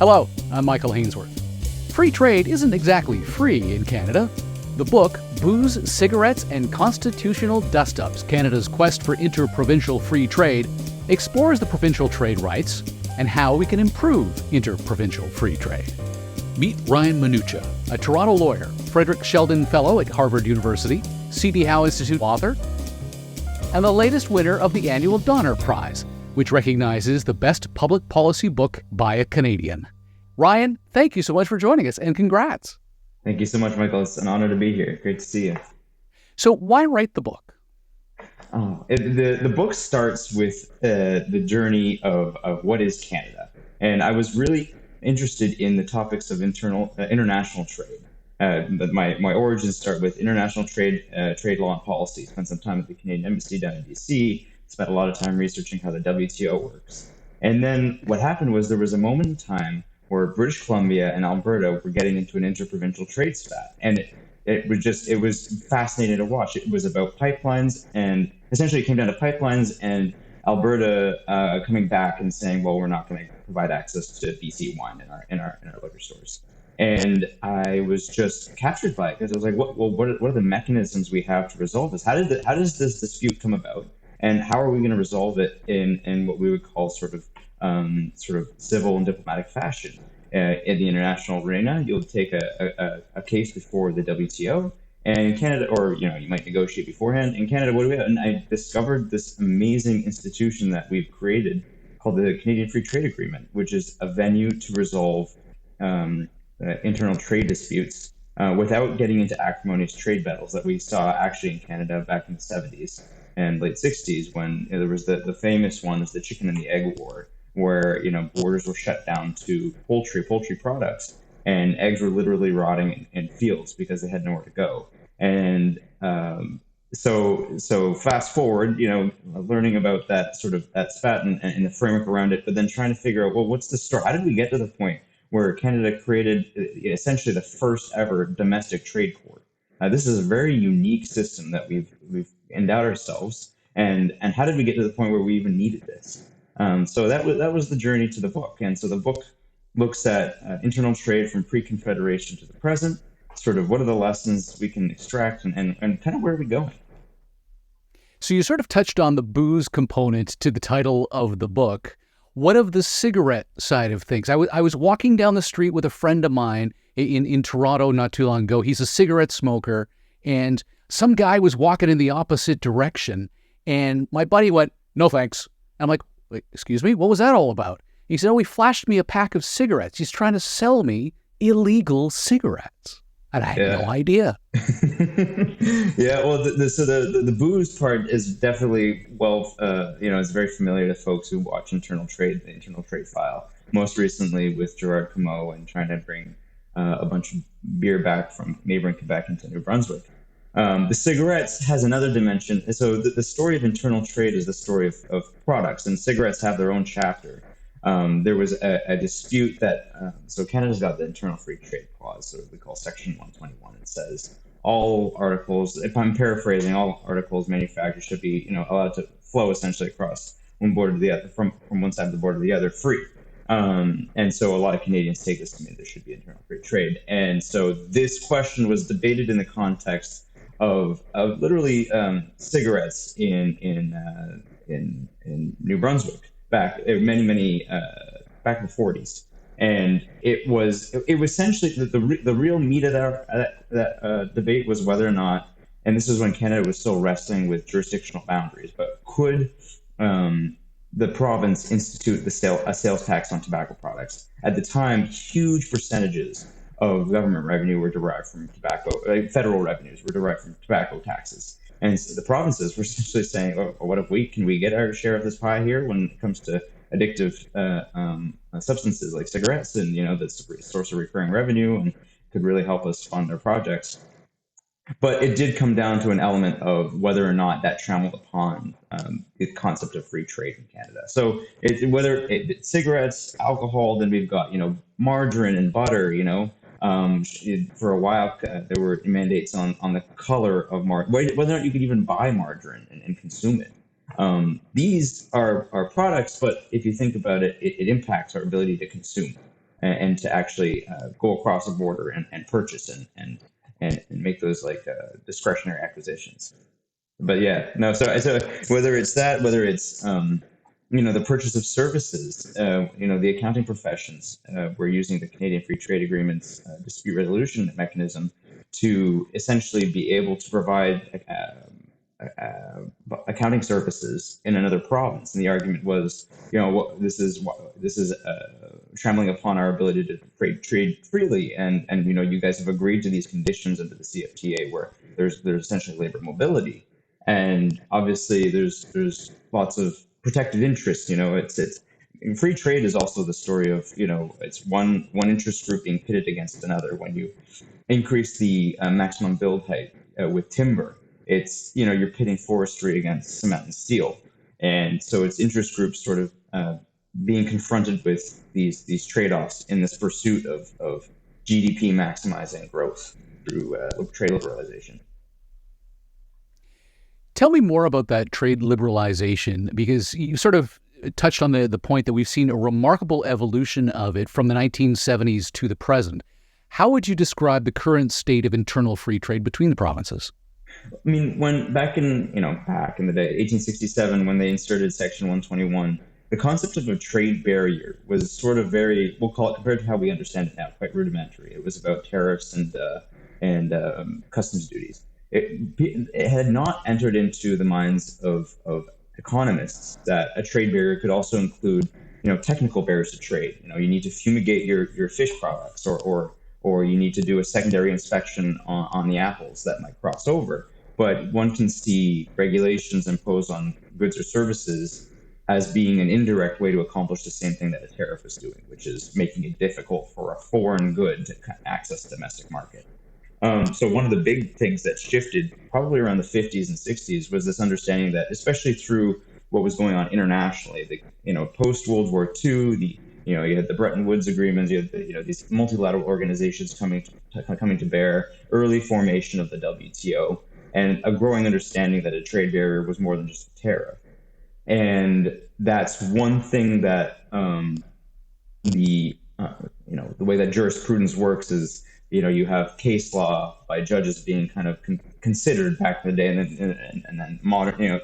Hello, I'm Michael Hainsworth. Free trade isn't exactly free in Canada. The book, Booze, Cigarettes, and Constitutional Dust-Ups, Canada's Quest for Interprovincial Free Trade, explores the provincial trade rights and how we can improve interprovincial free trade. Meet Ryan Manucha, a Toronto lawyer, Frederick Sheldon Fellow at Harvard University, C.D. Howe Institute author, and the latest winner of the annual Donner Prize, which recognizes the best public policy book by a Canadian. Ryan, thank you so much for joining us, and congrats. Thank you so much, Michael. It's an honor to be here. Great to see you. So why write the book? The book starts with the journey of what is Canada. And I was really interested in the topics of international trade. My origins start with international trade law and policy. Spent some time at the Canadian Embassy down in BC. Spent a lot of time researching how the WTO works. And then what happened was there was a moment in time where British Columbia and Alberta were getting into an interprovincial trade spat. And it was fascinating to watch. It was about pipelines, and essentially it came down to pipelines and Alberta coming back and saying, well, we're not going to provide access to BC wine in our liquor stores. And I was just captured by it because I was like, what are the mechanisms we have to resolve this? How does this dispute come about? And how are we going to resolve it in what we would call sort of civil and diplomatic fashion? In the international arena, you'll take a case before the WTO, and in Canada, or you might negotiate beforehand. In Canada, what do we have? And I discovered this amazing institution that we've created called the Canadian Free Trade Agreement, which is a venue to resolve internal trade disputes without getting into acrimonious trade battles that we saw actually in Canada back in the 70s and late 60s, when there was the famous one is the chicken and the egg war, where borders were shut down to poultry products, and eggs were literally rotting in fields because they had nowhere to go. And so fast forward, learning about that spat and the framework around it, but then trying to figure out, well, what's the story? How did we get to the point where Canada created essentially the first ever domestic trade court? This is a very unique system that we've endowed ourselves, and how did we get to the point where we even needed this? So that was the journey to the book. And so the book looks at internal trade from pre-Confederation to the present, sort of what are the lessons we can extract, and kind of where are we going? So you sort of touched on the booze component to the title of the book. What of the cigarette side of things? I was walking down the street with a friend of mine in Toronto not too long ago. He's a cigarette smoker, and some guy was walking in the opposite direction, and my buddy went, "No thanks." I'm like, "Wait, excuse me, what was that all about?" He said, "Oh, he flashed me a pack of cigarettes. He's trying to sell me illegal cigarettes." And I had no idea. Yeah, well, the booze part is definitely, it's very familiar to folks who watch Internal Trade, the Internal Trade File, most recently with Gerard Comeau and trying to bring a bunch of beer back from neighboring Quebec into New Brunswick. The cigarettes has another dimension. So the story of internal trade is the story of products, and cigarettes have their own chapter. There was a dispute that, so Canada's got the Internal Free Trade Clause, so we call Section 121. It says all articles, if I'm paraphrasing, all articles manufactured should be allowed to flow essentially across one border to the other, from one side of the border to the other, free. And so a lot of Canadians take this to mean there should be internal free trade. And so this question was debated in the context of literally cigarettes in New Brunswick back back in the 40s, and it was essentially the real meat of that debate was whether or not, and this is when Canada was still wrestling with jurisdictional boundaries, but could the province institute a sales tax on tobacco products? At the time, huge percentages of government revenue were derived from tobacco. Federal revenues were derived from tobacco taxes, and so the provinces were essentially saying, "Oh, what if can we get our share of this pie here when it comes to addictive substances like cigarettes, and that's a source of recurring revenue and could really help us fund our projects." But it did come down to an element of whether or not that trampled upon the concept of free trade in Canada. So whether it's cigarettes, alcohol, then we've got margarine and butter. For a while there were mandates on the color of margarine, whether or not you could even buy margarine and consume it. These are products, but if you think about it, it impacts our ability to consume. and to actually go across the border and purchase and make those like discretionary acquisitions. But yeah, no. So whether it's that, whether it's the purchase of services, the accounting professions, we're using the Canadian Free Trade Agreement's dispute resolution mechanism to essentially be able to provide accounting services in another province. And the argument was, this is trampling upon our ability to trade freely, and you guys have agreed to these conditions under the CFTA where there's essentially labor mobility, and obviously there's lots of protected interests. It's free trade is also the story of it's one interest group being pitted against another. When you increase the maximum build height with timber, it's you're pitting forestry against cement and steel, and so it's interest groups sort of being confronted with these trade-offs in this pursuit of GDP maximizing growth through trade liberalization. Tell me more about that trade liberalization, because you sort of touched on the point that we've seen a remarkable evolution of it from the 1970s to the present. How would you describe the current state of internal free trade between the provinces? I mean, when back in the day, 1867, when they inserted Section 121, the concept of a trade barrier was sort of very, we'll call it, compared to how we understand it now, quite rudimentary. It was about tariffs and customs duties. It had not entered into the minds of economists that a trade barrier could also include, technical barriers to trade. You need to fumigate your fish products, or you need to do a secondary inspection on the apples that might cross over. But one can see regulations imposed on goods or services as being an indirect way to accomplish the same thing that a tariff is doing, which is making it difficult for a foreign good to access the domestic market. So one of the big things that shifted probably around the 50s and 60s was this understanding that, especially through what was going on internationally, post World War II, you had the Bretton Woods agreements, you had these multilateral organizations coming to bear, early formation of the WTO, and a growing understanding that a trade barrier was more than just a tariff. And that's one thing that the way that jurisprudence works is, you have case law by judges being kind of considered back in the day, and then modern,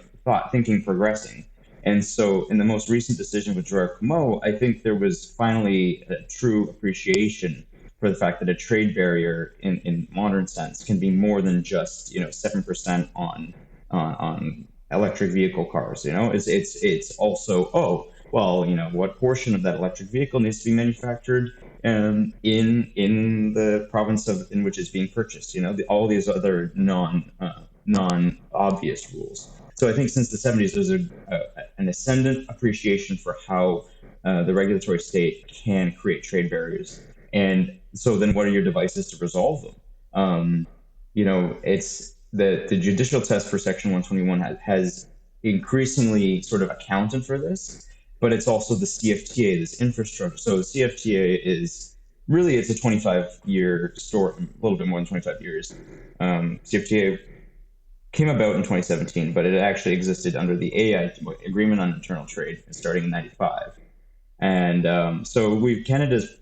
thinking progressing. And so in the most recent decision with Gerard-Comeau, I think there was finally a true appreciation for the fact that a trade barrier in modern sense can be more than just 7% on electric vehicle cars. It's also, what portion of that electric vehicle needs to be manufactured in the province in which it's being purchased. All these other non-obvious rules. So I think since the 70s, there's an ascendant appreciation for how the regulatory state can create trade barriers. And so then what are your devices to resolve them? It's the judicial test for Section 121 has increasingly sort of accounted for this, but it's also the CFTA, this infrastructure. So the CFTA is really, it's a 25-year story, a little bit more than 25 years. CFTA came about in 2017, but it actually existed under the AI Agreement on Internal Trade starting in 95. And so Canada's,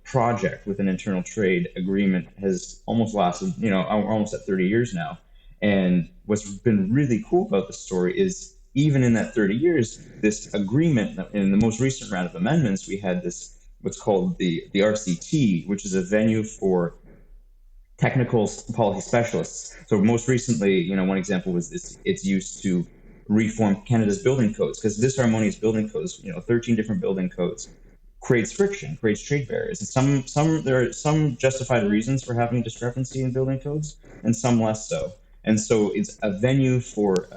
project with an internal trade agreement has almost lasted, we're almost at 30 years now. And what's been really cool about the story is even in that 30 years, this agreement, in the most recent round of amendments, we had this, what's called the RCT, which is a venue for technical policy specialists. So most recently, one example was this, it's used to reform Canada's building codes, because disharmonious building codes, 13 different building codes, creates friction, creates trade barriers. And there are some justified reasons for having discrepancy in building codes, and some less so. And so it's a venue for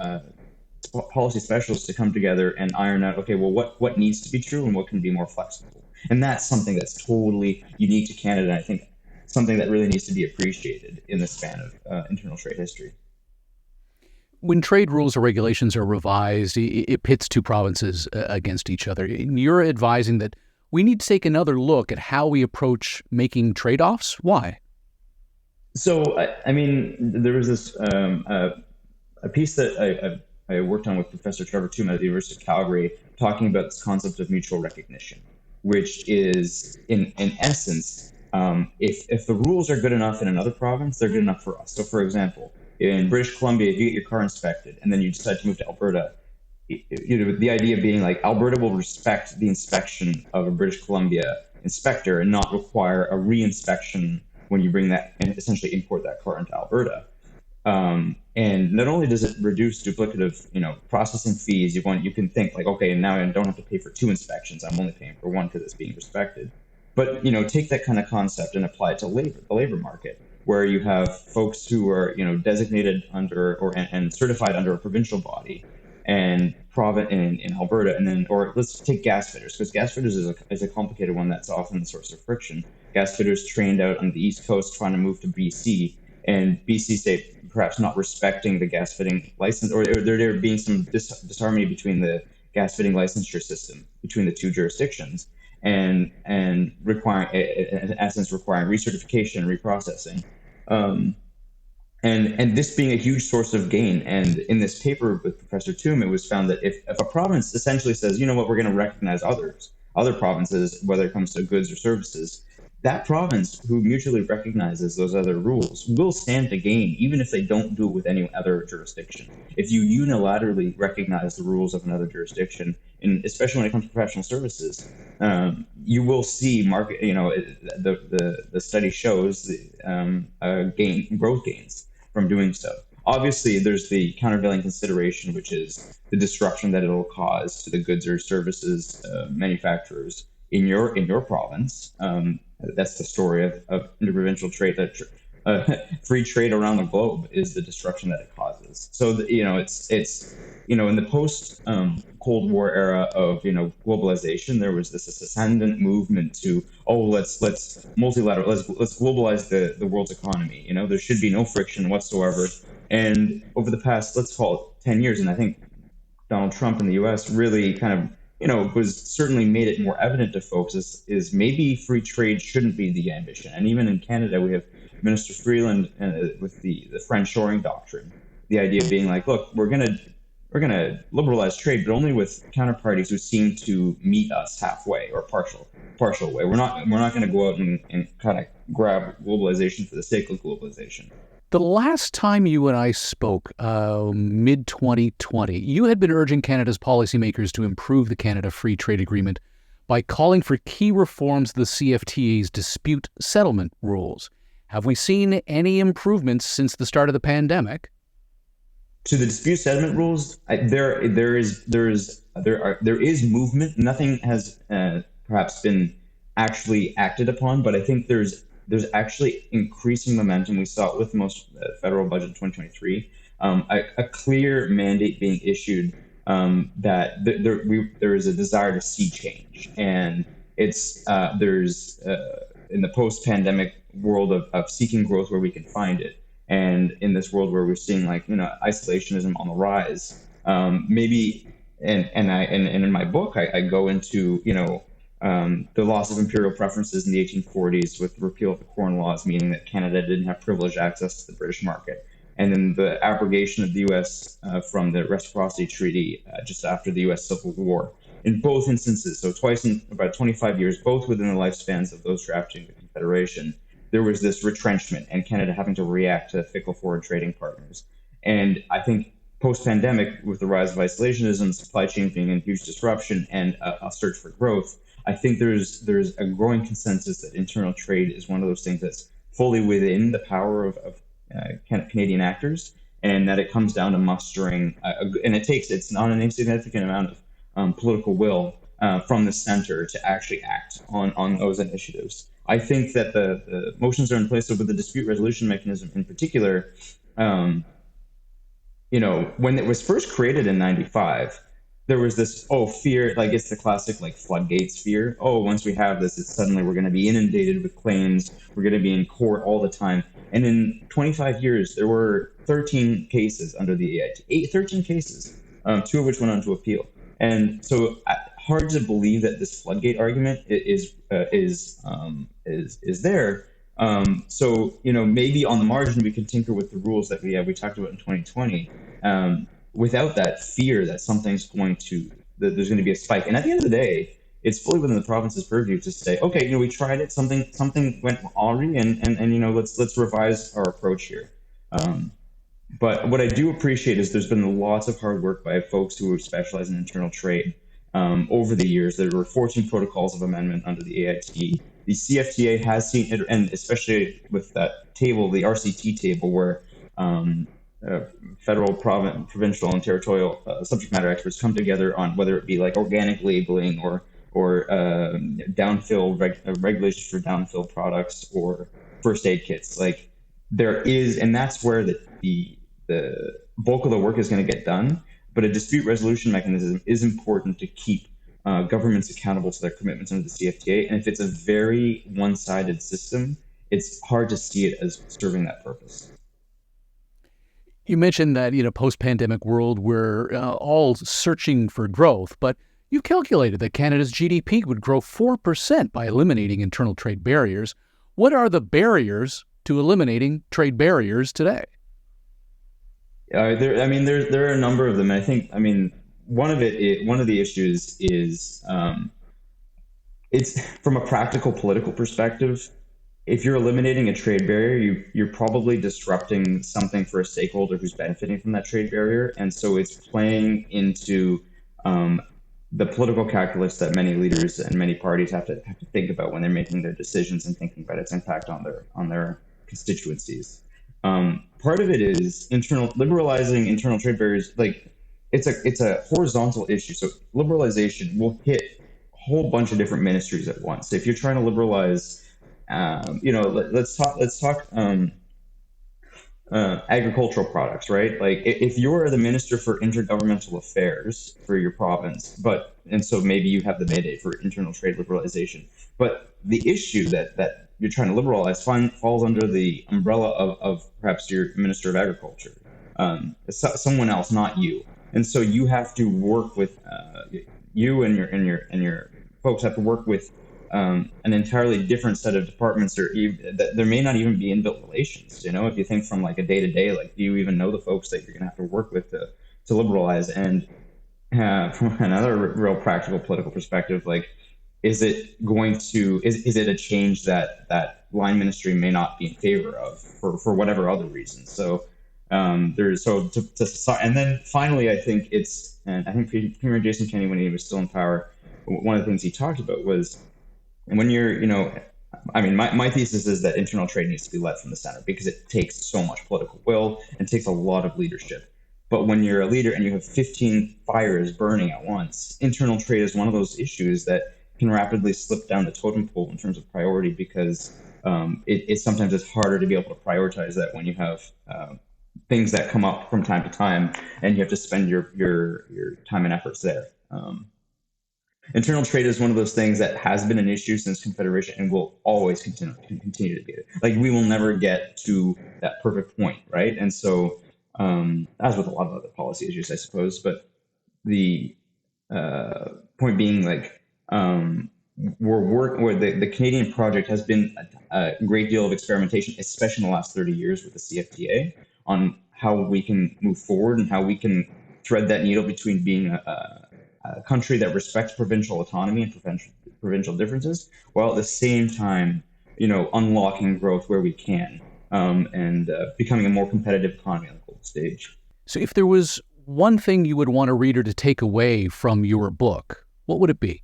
policy specialists to come together and iron out, okay, well, what needs to be true and what can be more flexible. And that's something that's totally unique to Canada. I think something that really needs to be appreciated in the span of internal trade history. When trade rules or regulations are revised, it pits two provinces against each other. You're advising that we need to take another look at how we approach making trade-offs. Why? So, there was this a piece that I worked on with Professor Trevor Toome at the University of Calgary, talking about this concept of mutual recognition. which is in essence, if the rules are good enough in another province, they're good enough for us. So, for example, in British Columbia, if you get your car inspected and then you decide to move to Alberta, the idea being like Alberta will respect the inspection of a British Columbia inspector and not require a re-inspection when you bring that and essentially import that car into Alberta. And not only does it reduce duplicative, processing fees, you can think like, okay, now I don't have to pay for 2 inspections. I'm only paying for 1 because it's being respected. But, take that kind of concept and apply it to the labor market, where you have folks who are, designated under and certified under a provincial body and in Alberta, and then, or let's take gas fitters, because gas fitters is a complicated one that's often the source of friction. Gas fitters trained out on the East Coast trying to move to BC, and BC state perhaps not respecting the gas fitting license, or there being some disharmony between the gas fitting licensure system between the 2 jurisdictions, and requiring, in essence, requiring recertification and reprocessing. And this being a huge source of gain. And in this paper with Professor Toom, it was found that if a province essentially says, we're going to recognize other provinces, whether it comes to goods or services, that province who mutually recognizes those other rules will stand to gain, even if they don't do it with any other jurisdiction. If you unilaterally recognize the rules of another jurisdiction, and especially when it comes to professional services, you will see market. The study shows growth gains from doing so. Obviously, there's the countervailing consideration, which is the disruption that it'll cause to the goods or services manufacturers in your province. That's the story of interprovincial trade. That free trade around the globe is the disruption that it causes. So it's in the post Cold War era of globalization, there was this ascendant movement to let's multilateral, let's globalize the world's economy. There should be no friction whatsoever. And over the past, let's call it 10 years, and I think Donald Trump in the U.S. really kind of was certainly made it more evident to folks is maybe free trade shouldn't be the ambition. And even in Canada, we have Minister Freeland with the friendshoring doctrine, the idea being like, look, we're gonna liberalize trade, but only with counterparties who seem to meet us halfway or partial way. We're not going to go out and kind of grab globalization for the sake of globalization. The last time you and I spoke, mid-2020, you had been urging Canada's policymakers to improve the Canada Free Trade Agreement by calling for key reforms to the CFTA's dispute settlement rules. Have we seen any improvements since the start of the pandemic? To the dispute settlement rules, there is movement. Nothing has perhaps been actually acted upon, but I think there's actually increasing momentum. We saw it with the most federal budget in 2023, a clear mandate being issued that there is a desire to see change, and it's there's in the post-pandemic world of seeking growth where we can find it, and in this world where we're seeing isolationism on the rise, maybe and in my book I go into the loss of imperial preferences in the 1840s with the repeal of the Corn Laws, meaning that Canada didn't have privileged access to the British market. And then the abrogation of the U.S. From the Reciprocity Treaty just after the U.S. Civil War. In both instances, so twice in about 25 years, both within the lifespans of those drafting the Confederation, there was this retrenchment and Canada having to react to fickle foreign trading partners. And I think post-pandemic, with the rise of isolationism, supply chain being in huge disruption, and a search for growth, I think there's a growing consensus that internal trade is one of those things that's fully within the power of Canadian actors, and that it comes down to mustering, and it's not an insignificant amount of political will from the center to actually act on those initiatives. I think that the motions are in place. So with the dispute resolution mechanism in particular, when it was first created in '95, there was this fear, like it's the classic floodgates fear. Once we have this, it's suddenly we're going to be inundated with claims. We're going to be in court all the time. And in 25 years, there were 13 cases under the EIT, 13 cases, 2 of which went on to appeal. And so hard to believe that this floodgate argument is there. So maybe on the margin we can tinker with the rules that we talked about in 2020. Without that fear that there's going to be a spike. And at the end of the day, it's fully within the province's purview to say, okay, we tried it, something went awry, and let's revise our approach here. But what I do appreciate is there's been lots of hard work by folks who specialize in internal trade over the years. There were 14 protocols of amendment under the AIT. The CFTA has seen it, and especially with that table, the RCT table, where federal, provincial, and territorial subject matter experts come together on whether it be like organic labeling or downfill regulations for downfill products or first aid kits. Like there is, and that's where the bulk of the work is going to get done. But a dispute resolution mechanism is important to keep governments accountable to their commitments under the CFTA. And if it's a very one-sided system, it's hard to see it as serving that purpose. You mentioned that, post-pandemic world, we're all searching for growth, but you've calculated that Canada's GDP would grow 4% by eliminating internal trade barriers. What are the barriers to eliminating trade barriers today? There are a number of them. I think, one of the issues is it's from a practical political perspective. If you're eliminating a trade barrier, you're probably disrupting something for a stakeholder who's benefiting from that trade barrier, and so it's playing into the political calculus that many leaders and many parties have to think about when they're making their decisions and thinking about its impact on their constituencies. Part of it is liberalizing internal trade barriers. Like it's a horizontal issue. So liberalization will hit a whole bunch of different ministries at once. So if you're trying to liberalize, let's talk agricultural products, right? Like if you're the Minister for Intergovernmental Affairs for your province, and so maybe you have the mandate for internal trade liberalization, but the issue that you're trying to liberalize falls under the umbrella of perhaps your Minister of Agriculture, someone else, not you. And so you have to work with you and your folks have to work with an entirely different set of departments, or that there may not even be inbuilt relations. If you think from like a day to day, like do you even know the folks that you're going to have to work with to liberalize? And from another real practical political perspective, like is it a change that line ministry may not be in favor of for whatever other reasons? So and then finally, I think Premier Jason Kenney, when he was still in power, one of the things he talked about was when you're, my thesis is that internal trade needs to be led from the center because it takes so much political will and takes a lot of leadership. But when you're a leader and you have 15 fires burning at once, internal trade is one of those issues that can rapidly slip down the totem pole in terms of priority because it sometimes is harder to be able to prioritize that when you have things that come up from time to time and you have to spend your time and efforts there. Internal trade is one of those things that has been an issue since Confederation and will always continue to be. Like we will never get to that perfect point, right? And so, as with a lot of other policy issues, I suppose, but the point being, like, the Canadian project has been a great deal of experimentation, especially in the last 30 years with the CFTA, on how we can move forward and how we can thread that needle between being a country that respects provincial autonomy and provincial differences, while at the same time, unlocking growth where we can, and becoming a more competitive economy on the global stage. So if there was one thing you would want a reader to take away from your book, what would it be?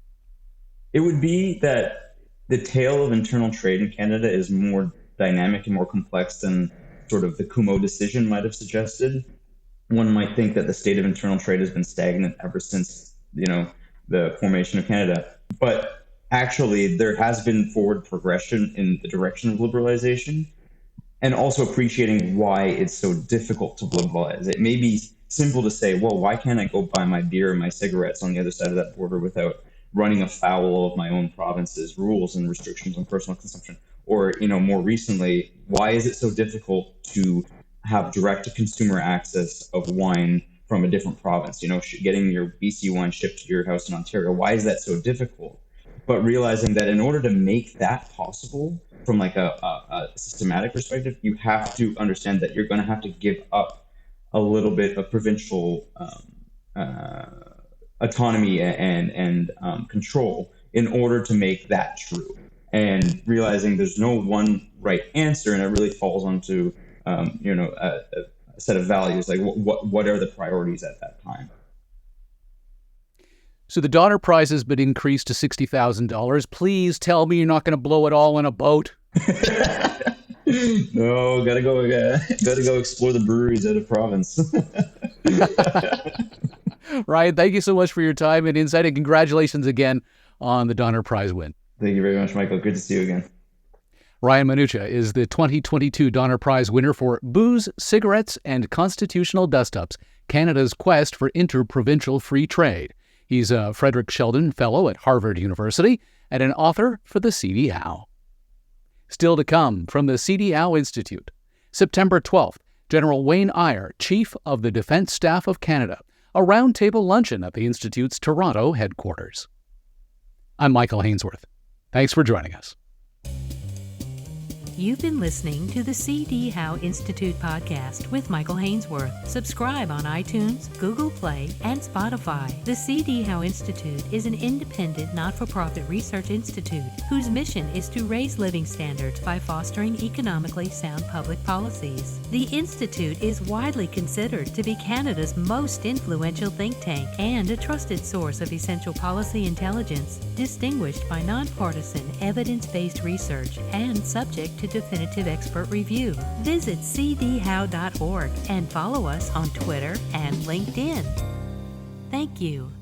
It would be that the tale of internal trade in Canada is more dynamic and more complex than sort of the Kumo decision might have suggested. One might think that the state of internal trade has been stagnant ever since the formation of Canada. But actually, there has been forward progression in the direction of liberalization, and also appreciating why it's so difficult to liberalize. It may be simple to say, well, why can't I go buy my beer and my cigarettes on the other side of that border without running afoul of my own province's rules and restrictions on personal consumption? Or, more recently, why is it so difficult to have direct-to-consumer access of wine from a different province, getting your BC wine shipped to your house in Ontario? Why is that so difficult? But realizing that in order to make that possible from like a systematic perspective, you have to understand that you're going to have to give up a little bit of provincial autonomy and control in order to make that true. And realizing there's no one right answer, and it really falls onto a set of values, like what are the priorities at that time. So the Donner Prize has been increased to $60,000. Please tell me you're not going to blow it all in a boat. No, gotta go explore the breweries out of province. Ryan, thank you so much for your time and insight, and congratulations again on the Donner Prize win. Thank you very much, Michael. Good to see you again. Ryan Manucha is the 2022 Donner Prize winner for Booze, Cigarettes, and Constitutional Dust-Ups, Canada's Quest for Interprovincial Free Trade. He's a Frederick Sheldon Fellow at Harvard University and an author for the C.D. Howe. Still to come from the C.D. Howe Institute. September 12th, General Wayne Eyre, Chief of the Defence Staff of Canada, a roundtable luncheon at the Institute's Toronto headquarters. I'm Michael Hainsworth. Thanks for joining us. You've been listening to the C.D. Howe Institute podcast with Michael Hainsworth. Subscribe on iTunes, Google Play, and Spotify. The C.D. Howe Institute is an independent, not-for-profit research institute whose mission is to raise living standards by fostering economically sound public policies. The Institute is widely considered to be Canada's most influential think tank and a trusted source of essential policy intelligence, distinguished by nonpartisan, evidence-based research and subject to definitive expert review. Visit cdhow.org and follow us on Twitter and LinkedIn. Thank you.